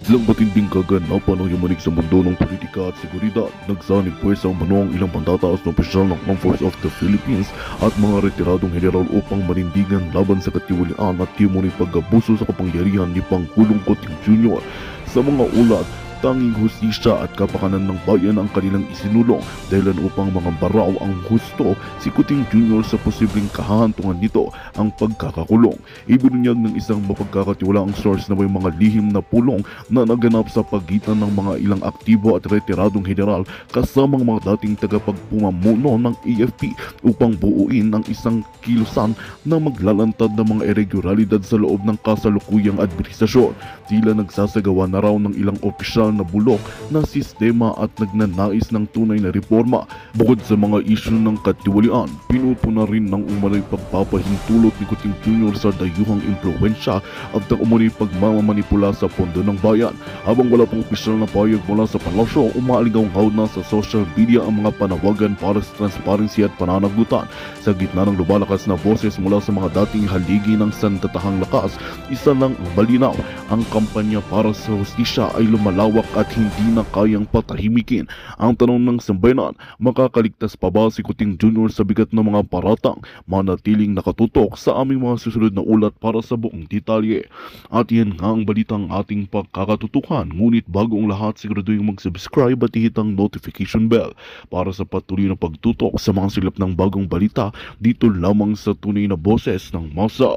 Ilang matinding kaganapan ang yumanig sa mundo ng politika at seguridad. Nagsanib puwersa umano ang ilang pandataas na opisyal ng Armed Forces of the Philippines at mga retiradong general upang manindigan laban sa katiwalian at timo ni pag-abuso sa kapangyarihan ni Pangulong Coting Jr. Sa mga ulat, tanging hustisya at kapakanan ng bayan ang kanilang isinulong dahilan upang mangambaraw ang husto si Coting Jr. sa posibleng kahahantungan nito ang pagkakakulong. Ibinunyag ng isang mapagkakatiwalaang source na may mga lihim na pulong na naganap sa pagitan ng mga ilang aktibo at retiradong general kasamang mga dating tagapagpumamuno ng AFP upang buuin ang isang kilusan na maglalantad ng mga irregularidad sa loob ng kasalukuyang administrasyon. Sila nagsasagawa na raw ng ilang opisyal na bulok na sistema at nagnanais ng tunay na reforma. Bukod sa mga isyu ng katiwalian, pinupuna rin ng umalay pagpapahintulot ni Coting Jr. sa dayuhang impluwensya at ng umalay pagmamamanipula sa pondo ng bayan. Habang wala pang opisyal na payag mula sa palasyo, umaalingaw na sa social media ang mga panawagan para sa transparency at pananagutan. Sa gitna ng lumalakas na boses mula sa mga dating haligi ng sandatahang lakas, isa lang ang malinaw: ang kampanya para sa hustisya ay lumalawak at hindi na kayang patahimikin. Ang tanong ng sambayanan, makakaligtas pa ba si Coting Jr. sa bigat ng mga paratang? Manatiling nakatutok sa aming mga susunod na ulat para sa buong detalye. At yan nga ang balitang ating pagkakatutukan. Ngunit bago ang lahat, siguraduhin mag-subscribe at ihit ang notification bell para sa patuloy na pagtutok sa mga silap ng bagong balita dito lamang sa tunay na boses ng masa.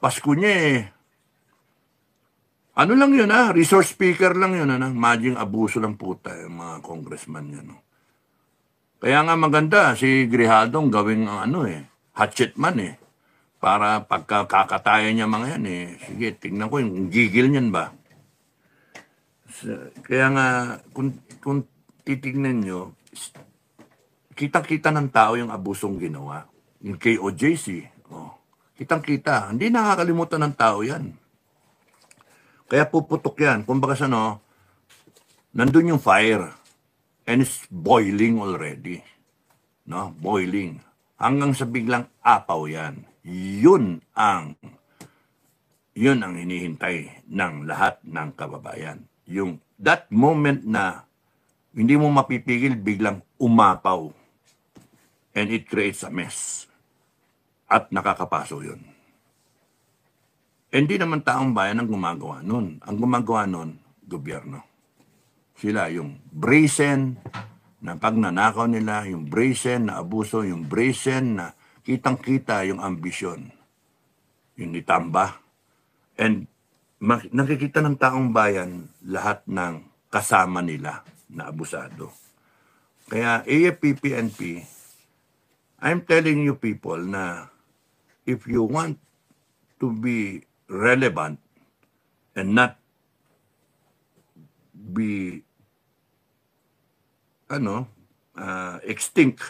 Pasko niya eh. Ano lang yun resource speaker lang yun Maging abuso lang puta yung mga congressman yan. Kaya nga maganda si Grihadong gawing hatchet man para pagkakatayan niya mga yan Sige, tingnan ko yung gigil niyan ba. Kaya nga kung titignan nyo, kitang-kita ng tao yung abusong ginawa. Yung KOJC, kitang-kita. Hindi nakakalimutan ng tao yan. Kaya puputok yan. Kumbaga nandun yung fire. And it's boiling already. Boiling. Hanggang sa biglang apaw yan. Yun ang hinihintay ng lahat ng kababayan. Yung that moment na hindi mo mapipigil, biglang umapaw. And it creates a mess. At nakakapaso yun. Hindi naman taong bayan ang gumagawa nun. Ang gumagawa nun, gobyerno. Sila yung brazen na pagnanakaw nila, yung brazen na abuso, yung brazen na kitang-kita yung ambisyon. Yung nitamba. And nakikita ng taong bayan lahat ng kasama nila na abusado. Kaya AFP, PNP, I'm telling you people na if you want to be relevant and not be extinct,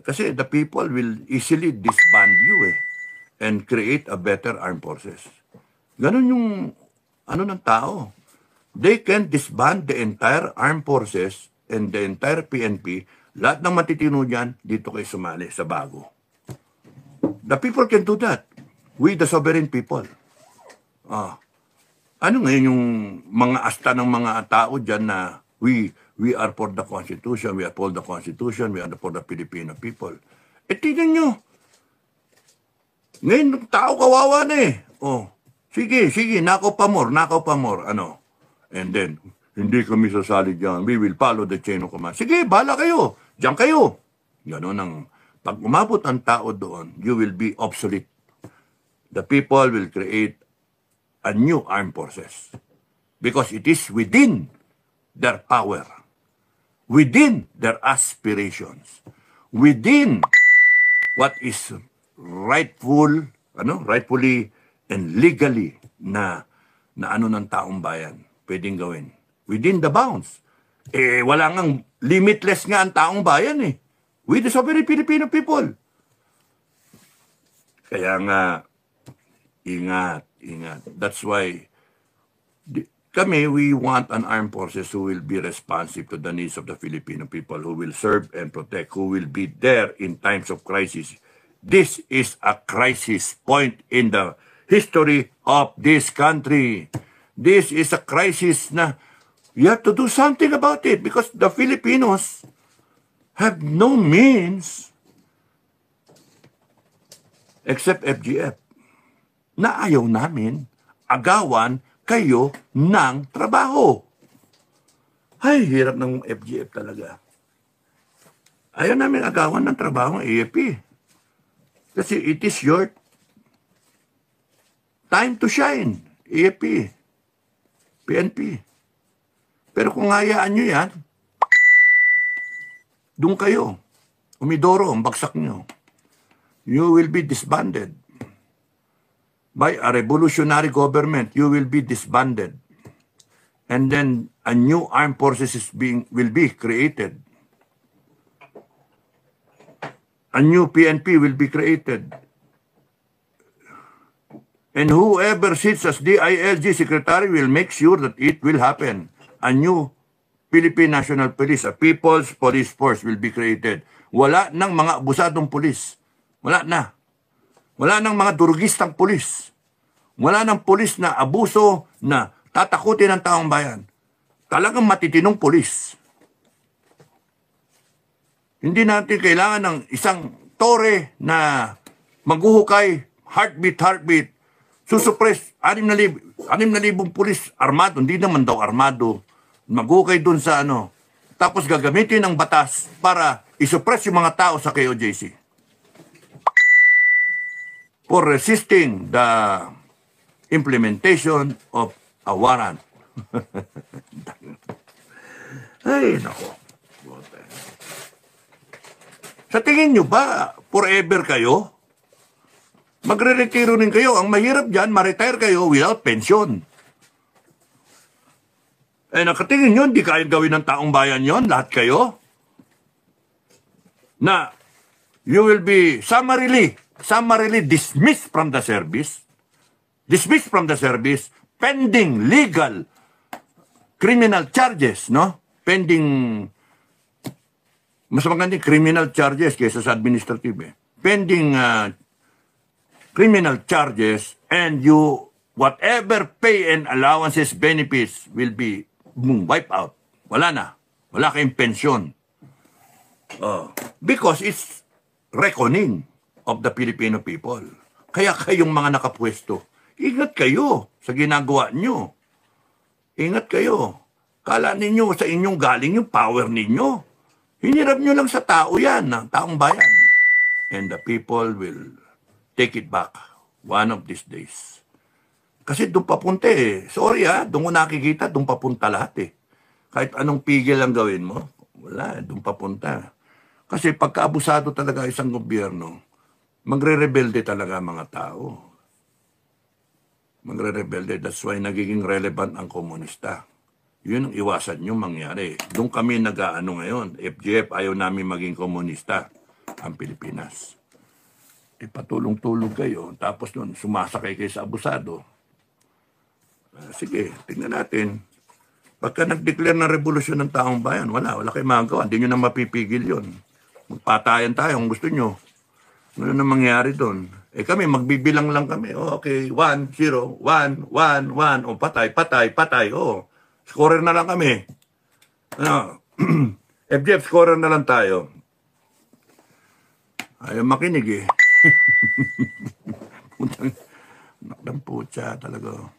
kasi the people will easily disband you and create a better armed forces. Ganun yung ng tao. They can disband the entire armed forces and the entire PNP. Lahat ng matitino dyan, dito kayo sumali sa bago. The people can do that. We, the sovereign people. Ano ngayon yung mga asta ng mga tao dyan na we are for the Constitution, we are for the Constitution, we are for the Filipino people. Tingnan nyo. Ngayon, tao kawawa na Sige, nakaw pa more. And then, hindi kami sasali dyan. We will follow the chain of command. Sige, bahala kayo. Diyan kayo. Ganun ang, pag umabot ang tao doon, you will be obsolete. The people will create a new armed forces. Because it is within their power. Within their aspirations. Within what is rightfully and legally na ng taong bayan pwedeng gawin. Within the bounds. Wala ngang limitless nga ang taong bayan We the sovereign Filipino people. Kaya nga, ingat. That's why, kami, we want an armed forces who will be responsive to the needs of the Filipino people, who will serve and protect, who will be there in times of crisis. This is a crisis point in the history of this country. This is a crisis na you have to do something about it because the Filipinos have no means except FGF na ayaw namin agawan kayo ng trabaho. Ay, hirap ng FGF talaga. Ayaw namin agawan ng trabaho ng AFP. Kasi it is your time to shine, AFP, PNP. Pero kung hayaan nyo yan, doon kayo. Umidoro ang bagsak nyo. You will be disbanded. By a revolutionary government, you will be disbanded. And then a new armed forces will be created. A new PNP will be created. And whoever sits as DILG secretary will make sure that it will happen. A new Philippine National Police, a People's Police Force will be created. Wala nang mga abusadong pulis. Wala na. Wala nang mga durugistang pulis. Wala nang pulis na abuso na tatakutin ng taong bayan. Talagang matitinong pulis. Hindi natin kailangan ng isang tore na maghuhukay, heartbeat, susuppress, 6,000 pulis armado, hindi naman daw armado, maghuhukay dun sa tapos gagamitin ng batas para isuppress yung mga tao sa KOJC. For resisting the implementation of a warrant. Ay, nako. Sa tingin nyo ba, forever kayo? Magre-retiro rin kayo. Ang mahirap dyan, ma-retire kayo without pension. Eh, nakatingin nyo, hindi kaya gawin ng taong bayan yon, lahat kayo? Na, you will be summarily dismissed from the service. Dismissed from the service, pending legal criminal charges, no? Pending, mas magandang criminal charges kaysa sa administrative, eh. Pending criminal charges, and you, whatever pay and allowances, benefits will be wipe out. Wala na. Wala kayong pensyon. Because it's reckoning of the Filipino people. Kaya kayong mga nakapwesto, ingat kayo sa ginagawa nyo. Ingat kayo. Kala ninyo sa inyong galing yung power ninyo. Hinirap nyo lang sa tao yan, ng taong bayan. And the people will take it back one of these days. Kasi doon papunta eh. Sorry doon ko nakikita, doon papunta lahat eh. Kahit anong pigil ang gawin mo, wala, doon papunta. Kasi pagkaabusado talaga isang gobyerno, magre-rebelde talaga mga tao. Magre-rebelde. That's why nagiging relevant ang komunista. Yun ang iwasan nyo mangyari. Doon kami nag-aano ngayon. FGF, ayaw namin maging komunista ang Pilipinas. Patulong-tulong kayo. Tapos nun, sumasakay kayo sa abusado. Sige, tingnan natin. Pagka nag-declare ng revolusyon ng taong bayan, wala kayong magagawa. Hindi nyo na mapipigil yun. Magpatayan tayo kung gusto nyo. Ano na mangyari doon? Kami, magbibilang lang kami. Okay, 1, 0, 1, 1, 1. Patay. Scorer na lang kami. FGF, scorer na lang tayo. Ayaw makinig eh. Nakdang putya talaga.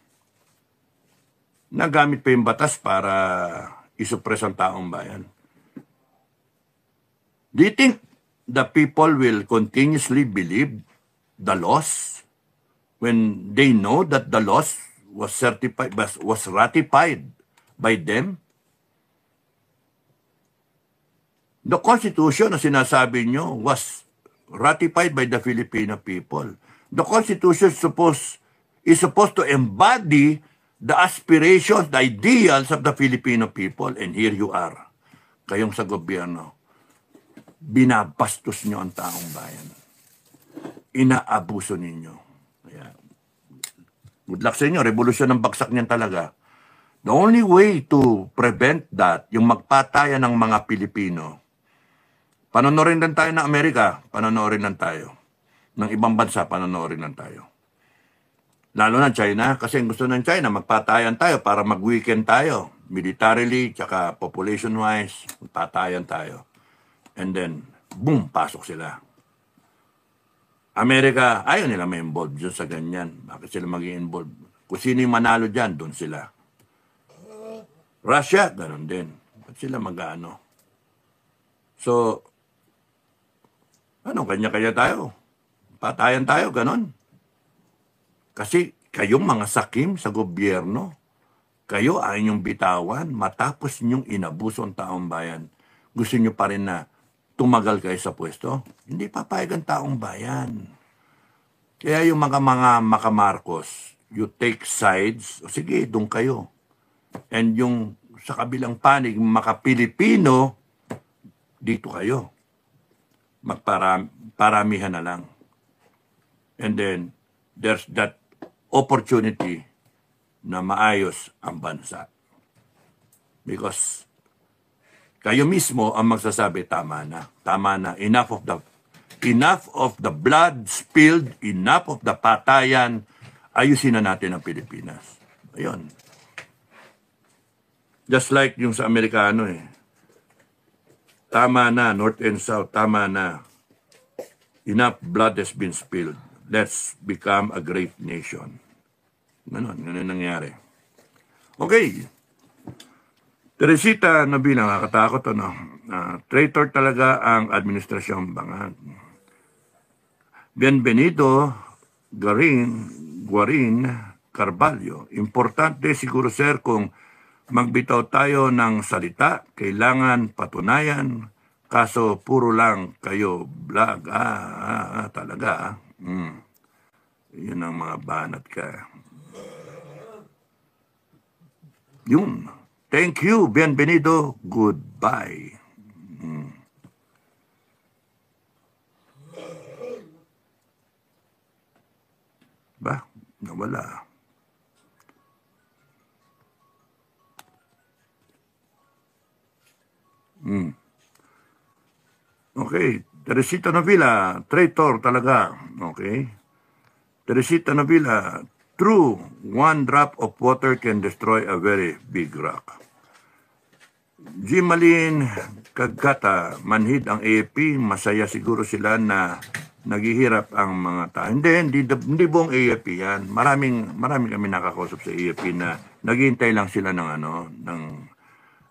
Nagamit pa yung batas para isuppress ang taong bayan. Do you think the people will continuously believe the laws when they know that the laws was ratified by them? The Constitution na sinasabi nyo was ratified by the Filipino people. The Constitution is supposed to embody the aspirations, the ideals of the Filipino people. And here you are. Kayong sa gobyerno, binabastos nyo ang taong bayan. Inaabuso ninyo. Kaya, good luck sa inyo. Revolusyon ng bagsak niyan talaga. The only way to prevent that, yung magpatayan ng mga Pilipino, panonorin lang tayo ng Amerika, panonorin lang tayo. Ng ibang bansa, panonorin lang tayo. Lalo na China, kasi gusto ng China, magpatayan tayo para mag-weekend tayo. Militarily, tsaka population-wise, magpatayan tayo. And then, boom, pasok sila. Amerika, ayaw nila may involved dyan sa ganyan. Bakit sila mag-i-involve? Kung sino yung manalo dyan, doon sila. Russia, ganun din. Ba't sila mag-ano? So, kanya-kanya tayo. Patayan tayo, ganun. Kasi kayong mga sakim sa gobyerno, kayo ay inyong bitawan matapos ninyong inabuso ang taong bayan. Gusto nyo pa rin na tumagal kayo sa pwesto? Hindi papayag ang taong bayan. Kaya yung mga Marcos, you take sides, o sige, doon kayo. And yung sa kabilang panig, maka-Pilipino, dito kayo. Paramihan na lang. And then, there's that opportunity na maayos ang bansa. Because kayo mismo ang magsasabi, tama na. Tama na. Enough of the blood spilled, enough of the patayan. Ayusin na natin ang Pilipinas. Ayun. Just like yung sa Amerikano Tama na, North and South, tama na. Enough blood has been spilled. Let's become a great nation. Ganun nangyari. Okay. Teresita Nobila, nakakatakot traitor talaga ang administrasyong Bangag. Bienvenido Guarin Carvalho. Importante siguro sir kung magbitaw tayo ng salita, kailangan patunayan, kaso puro lang kayo vlog. Talaga. Yun ang mga banat ka. Yun. Thank you. Bienvenido. Goodbye. Ba? Nawala. Okay. Teresita Navila, traitor talaga. Okay. Teresita Navila, true, one drop of water can destroy a very big rock. Jimalin Kagkata, manhid ang AFP, masaya siguro sila na naghihirap ang mga tao. Hindi buong AFP yan. Maraming kami nakakausap sa AFP na naghihintay lang sila ng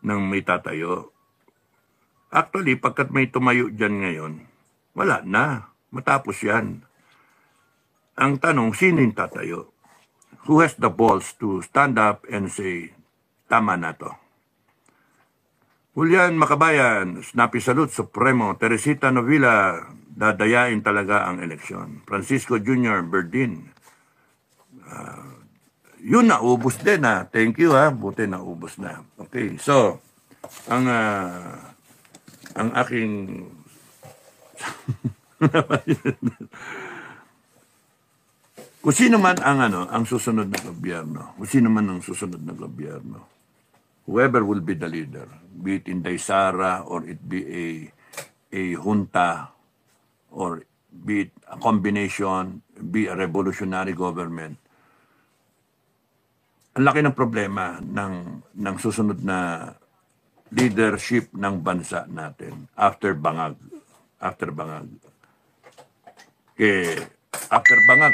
may tatayo. Actually, pagkat may tumayo dyan ngayon, wala na. Matapos yan. Ang tanong, sino yung tatayo? Who has the balls to stand up and say, tama na to? Julian Makabayan, Snappy Salute, Supremo, Teresita Novila, dadayain talaga ang eleksyon. Francisco Jr. Berdin, yun naubos din Thank you buti naubos na. Okay, so, ang aking kung sino man ang susunod na gobyerno, whoever will be the leader, be it Inday Sara or it be a junta or be it a combination, be a revolutionary government, ang laki ng problema ng susunod na leadership ng bansa natin after Bangag. After Bangag,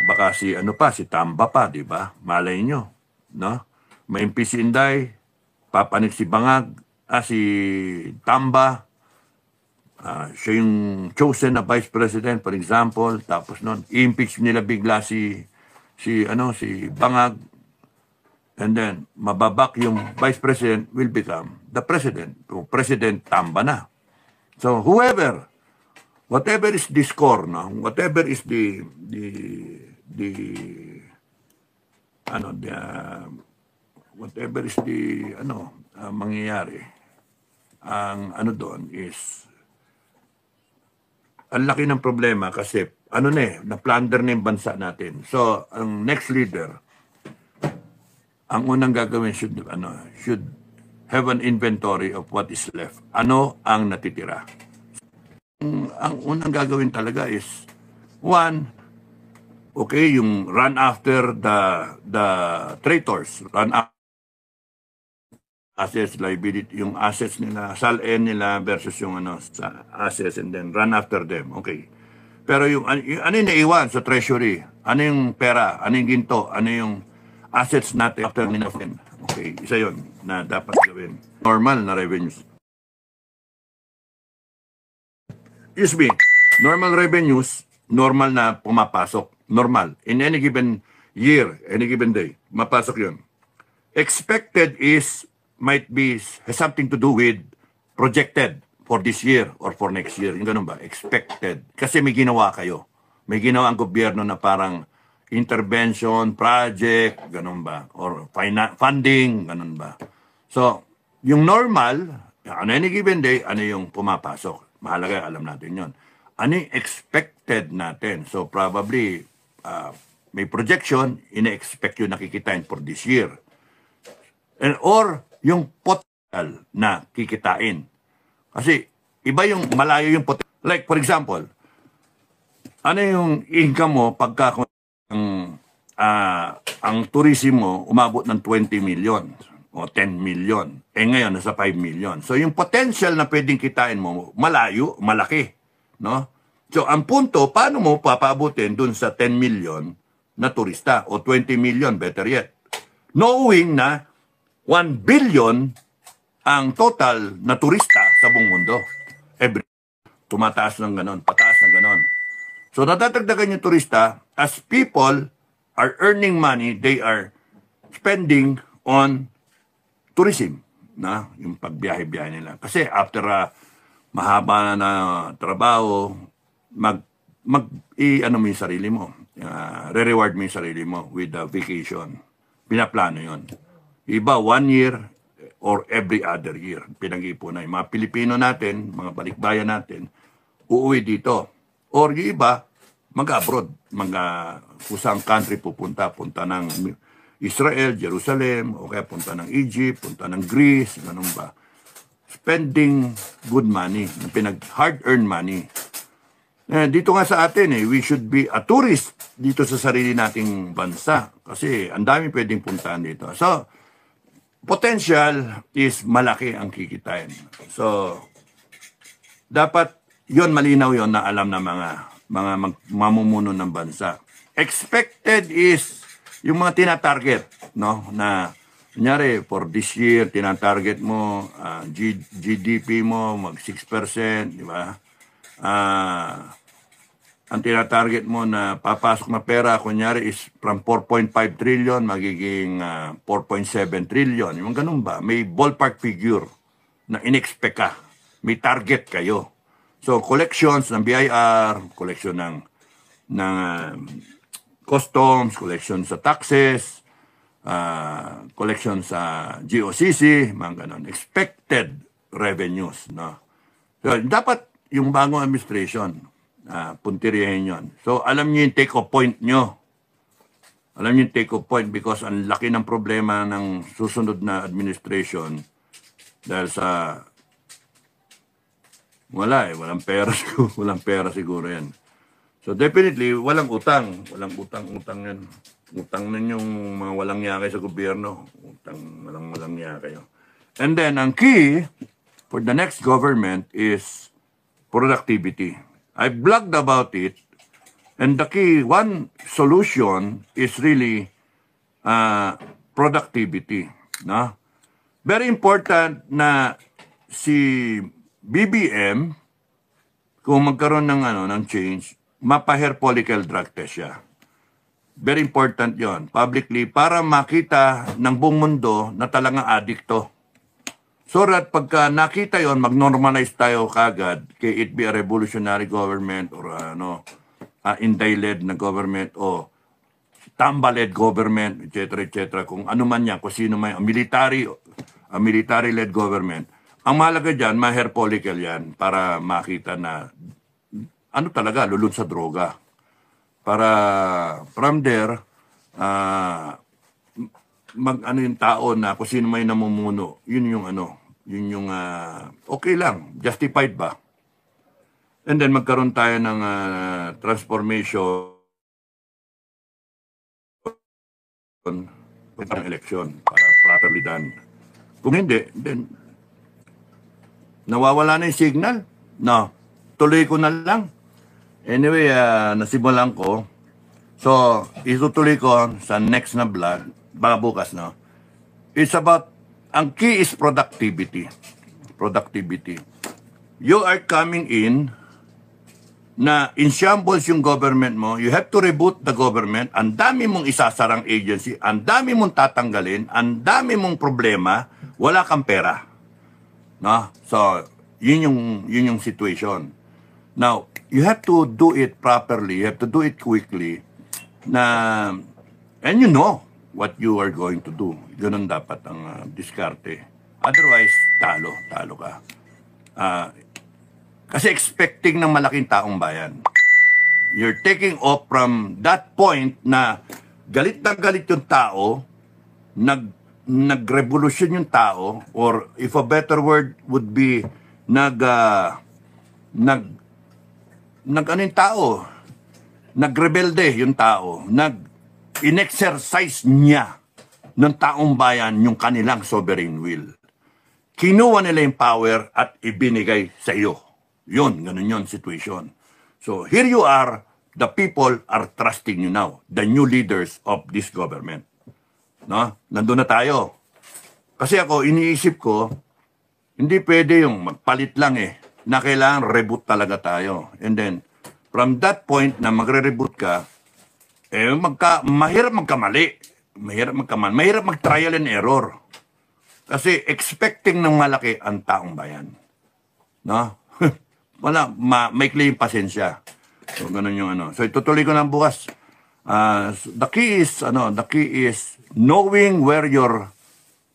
baka si Tamba pa, di ba? Malay nyo, no? Maimpi si Inday, papanik si Bangag, si Tamba, siya yung chosen na vice president, for example, tapos nun, impeach nila bigla si Bangag, and then, mababak yung vice president will become the president. O President Tamba na. So, whatever is the score, whatever is mangyayari, ang doon is, ang laki ng problema kasi, na-plunder na yung bansa natin. So, ang next leader, ang unang gagawin should have an inventory of what is left. Ano ang natitira? Ang unang gagawin talaga is, one, okay, yung run after the traitors, run after assets, liability, yung assets nila, SALN nila versus yung sa assets, and then run after them. Okay. Pero ano yung naiwan sa treasury? Ano yung pera? Ano yung ginto? Ano yung assets natin after nila? Okay, isa yon na dapat gawin. Normal na revenues. Excuse me, normal revenues, normal na pumapasok. Normal. In any given year, any given day, mapasok yun. Expected might be, has something to do with projected for this year or for next year. Yung ganun ba? Expected. Kasi may ginawa kayo. May ginawa ang gobyerno na parang intervention, project, ganun ba? Or funding, ganun ba? So, yung normal, on any given day, ano yung pumapasok? Mahalaga, alam natin yon. Ano yung expected natin? So, probably, may projection, ina-expect yung nakikitain for this year. Or yung potential na kikitain. Kasi iba yung malayo yung potential. Like for example, ano yung income mo pagka ang tourism mo umabot ng 20 million o 10 million. Ngayon nasa 5 million. So yung potential na pwedeng kitain mo malayo, malaki, no? So ang punto, paano mo papabutin dun sa 10 million na turista o 20 million, better yet? Knowing na 1 billion ang total na turista sa buong mundo. Tumataas ng ganon, pataas ng ganon. So natatagdagan yung turista, as people are earning money, they are spending on tourism, na yung pagbiyahe-biyahe nila. Kasi after mahaba na trabaho, ano mo yung sarili mo, re-reward mo yung sarili mo with a vacation. Pinaplano yon. Iba 1 year or every other year. Pinag-iipunan. Mga Pilipino natin, mga balikbayan natin, uuwi dito. Or yung iba, mag-abroad. Kusang country pupunta ng Israel, Jerusalem, o kaya punta ng Egypt, punta ng Greece, ganun ba. Spending good money, hard-earned money. Dito nga sa atin, we should be a tourist dito sa sarili nating bansa. Kasi ang dami pwedeng puntahan dito. So, potential is malaki ang kikitain. So, dapat yon malinaw yon na alam ng mga mamumuno ng bansa. Expected is yung mga tinatarget, no? Na, kunyari, for this year, tinatarget mo, GDP mo, mag 6%, di ba? Ang tinatarget mo na papasok na pera, kunyari, is from 4.5 trillion, magiging 4.7 trillion. Yung ganun ba? May ballpark figure na in-expect ka. May target kayo. So, collections ng BIR, collection ng customs, collection sa taxes, collection sa GOCC, mga ganun. Expected revenues, no? So, dapat yung bagong administration, puntirihin yun. So, alam niyo yung take-off point nyo. Alam niyo yung take-off point because ang laki ng problema ng susunod na administration dahil sa walang pera siguro, walang pera siguro yan. So, definitely, walang utang. Walang utang yan. Utang na yung mga walang yakay sa gobyerno. Walang yakay. And then, ang key for the next government is productivity. I blogged about it, and the key, one solution is really productivity. No? Very important na si BBM, kung magkaroon ng change, mapa-hair follicle drug test siya. Very important yon publicly, para makita ng buong mundo na talagang adikto. So that pagka nakita yon, mag-normalize tayo kagad, kay it be a revolutionary government or Inday-led na government o Tamba-led government, etc. etc. Kung ano man yan, kung sino man yan, military-led government. Ang mahalaga dyan, ma-hair follicle yan para makita na talaga, lulun sa droga. Para from there, ano yung tao na kung sino may namumuno, yun yung okay lang, justified ba? And then magkaroon tayo ng transformation ng election para properly done. Kung hindi, then nawawala na yung signal. No, tuloy ko na lang. Anyway, nasimulan ko. So, itutuloy ko sa next na vlog, baka bukas, no? It's about, ang key is productivity. Productivity. You are coming in na in shambles yung government mo, you have to reboot the government, ang dami mong isasarang agency, ang dami mong tatanggalin, ang dami mong problema, wala kang pera. No? So, yun yung situation. Now, you have to do it properly, you have to do it quickly, and you know what you are going to do. Ganun dapat ang diskarte. Otherwise, talo ka. Kasi expecting ng malaking taong bayan. You're taking off from that point na galit na galit yung tao, nag-revolution yung tao, or if a better word would be, nagrebelde yung tao, in-exercise niya ng taong bayan yung kanilang sovereign will. Kinuha nila yung power at ibinigay sa iyo. Yun, ganun yun situation. So, here you are, the people are trusting you now, the new leaders of this government. No? Nandun na tayo. Kasi ako, iniisip ko, hindi pwede yung magpalit lang na kailangan reboot talaga tayo. And then, from that point na magre-reboot ka, mahirap magkamali. Mahirap mag-trial and error. Kasi expecting ng malaki ang taong bayan. No? Wala, maikli yung pasensya. So, ganun yung So, itutuloy ko na bukas. The key is knowing where your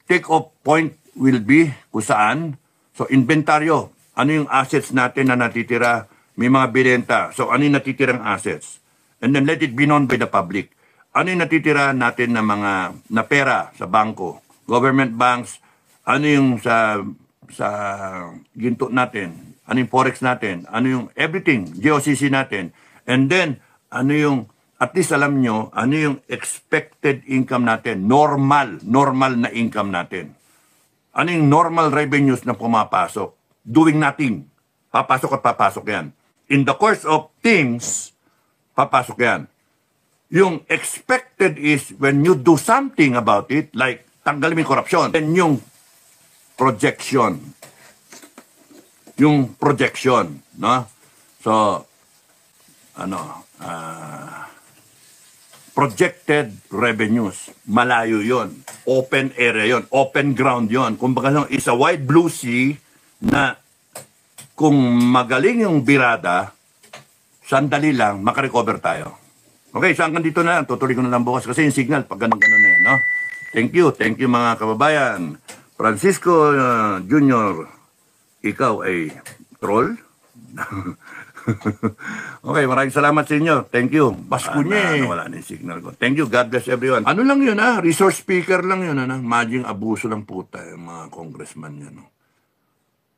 take-off point will be, kung saan. So, inventaryo. Ano yung assets natin na natitira? May mga binenta. So, ano yung natitirang assets? And then let it be known by the public. Ano yung natitira natin na pera sa bangko? Government banks. Ano yung sa ginto natin? Ano yung forex natin? Ano yung everything? GOCC natin. And then, ano yung, at least alam nyo, ano yung expected income natin? Normal na income natin. Ano yung normal revenues na pumapasok? Doing nothing. Papasok at papasok yan. In the course of things, papasok yan. Yung expected is when you do something about it, like tanggalin yung corruption, then yung projection. No? So, projected revenues, malayo yon, open area yon, open ground yon. Kumbaga, is a wide blue sea na kung magaling yung birada, sandali lang, makarecover tayo. Okay, so hanggang dito na, tutuloy ko na lang bukas kasi yung signal, pag ganun-ganun no? Thank you mga kababayan. Francisco Jr., ikaw ay troll? Okay, maraming salamat sa inyo. Thank you. Basko niya wala na yung signal ko. Thank you. God bless everyone. Ano lang yun resource speaker lang yun Maging abuso lang puta yung mga congressman yun.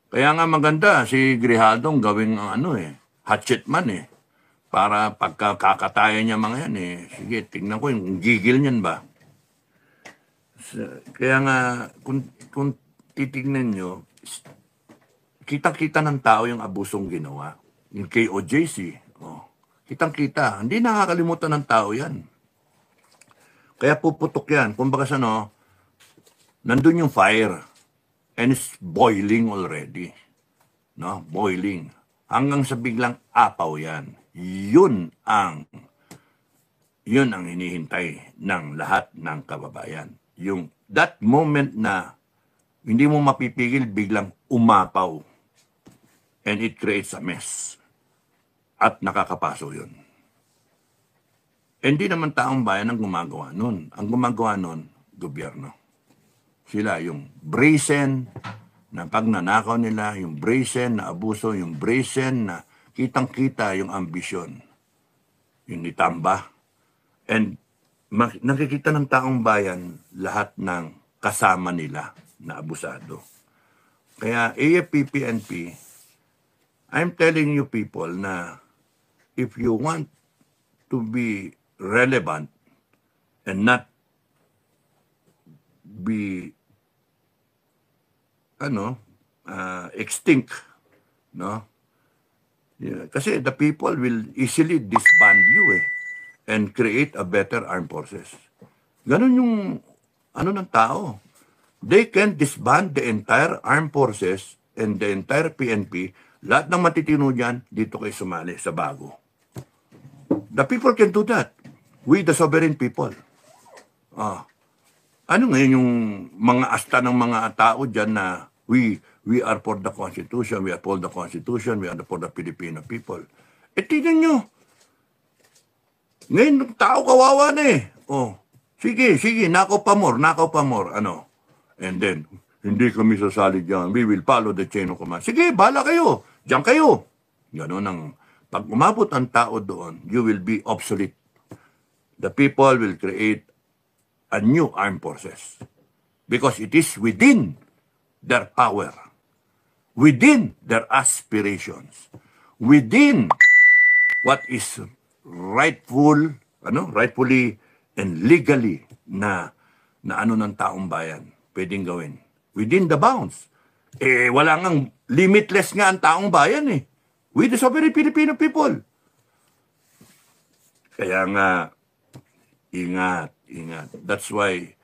Kaya nga maganda si Grijaldo gawing hatchet man para pagkakatayan niya mga yan Sige, tingnan ko yung gigil niyan ba. Kaya nga, kung titignan nyo, kitang-kita ng tao yung abusong ginawa. Yung KOJC, kitang-kita. Hindi nakakalimutan ng tao yan. Kaya puputok yan. Kumbaga nandun yung fire. And it's boiling already. No? Boiling. Hanggang sa biglang apaw yan. Yun ang hinihintay ng lahat ng kababayan. Yung that moment na hindi mo mapipigil, biglang umapaw. And it creates a mess. At nakakapaso yun. Hindi naman taong bayan ang gumagawa nun. Ang gumagawa nun, gobyerno. Sila yung brazen na pagnanakaw nila, yung brazen na abuso, yung brazen na kitang-kita yung ambisyon. Yung nitamba. And nakikita ng taong bayan lahat ng kasama nila na abusado. Kaya AFP, PNP, I'm telling you people na if you want to be relevant and not be extinct, no? Yeah, kasi the people will easily disband you and create a better armed forces. Ganun yung ng tao. They can disband the entire armed forces and the entire PNP. Lahat ng matitino dyan, dito kayo sumali sa bago. The people can do that. We, the sovereign people. Ano ngayon yung mga asta ng mga tao dyan na we are for the Constitution, we are for the Constitution, we are for the Filipino people. Tignan nyo. Ngayon, tao kawawa na Sige, nakaw pa more, And then, hindi kami sasali dyan. We will follow the chain of command. Sige, bahala kayo. Diyan kayo. Ganon ang, pag umabot ang tao doon, you will be obsolete. The people will create a new armed forces. Because it is within their power. Within their aspirations. Within what is rightfully and legally na ng taong bayan. Pwedeng gawin. Within the bounds. Wala ngang limitless nga ang taong bayan We the sovereign Filipino people. Kaya nga, ingat. That's why,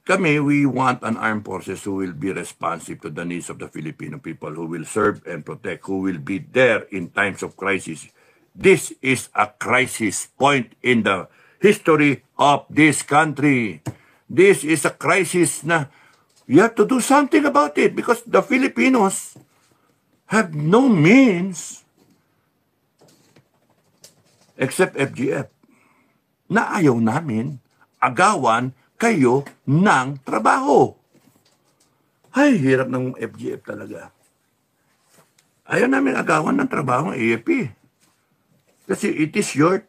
we want an armed forces who will be responsive to the needs of the Filipino people, who will serve and protect, who will be there in times of crisis. This is a crisis point in the history of this country. This is a crisis na you have to do something about it because the Filipinos have no means except FGF na ayaw namin agawan kayo ng trabaho. Ay, hirap ng FGF talaga. Ayaw namin agawan ng trabaho ng AFP. Kasi it is your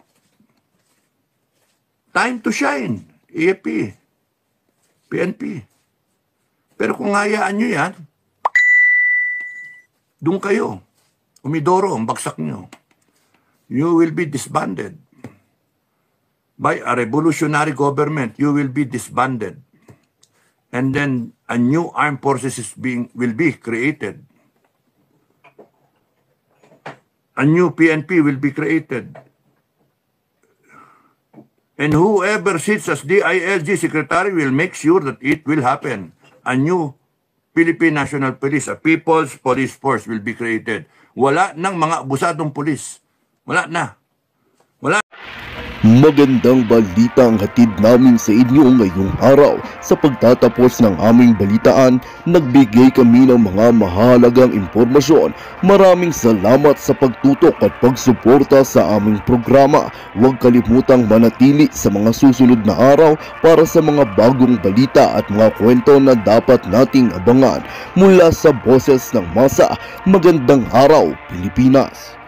time to shine, AFP. PNP. Pero kung hayaan nyo yan, doon kayo. Umidoro ang bagsak nyo. You will be disbanded. By a revolutionary government, you will be disbanded. And then a new armed forces will be created. A new PNP will be created. And whoever sits as DILG secretary will make sure that it will happen. A new Philippine National Police, a People's Police Force will be created. Wala nang mga abusadong pulis. Wala na. Wala. Magandang balita ang hatid namin sa inyo ngayong araw. Sa pagtatapos ng aming balitaan, nagbigay kami ng mga mahalagang impormasyon. Maraming salamat sa pagtutok at pagsuporta sa aming programa. Huwag kalimutang manatili sa mga susunod na araw para sa mga bagong balita at mga kwento na dapat nating abangan. Mula sa Boses ng Masa, magandang araw Pilipinas!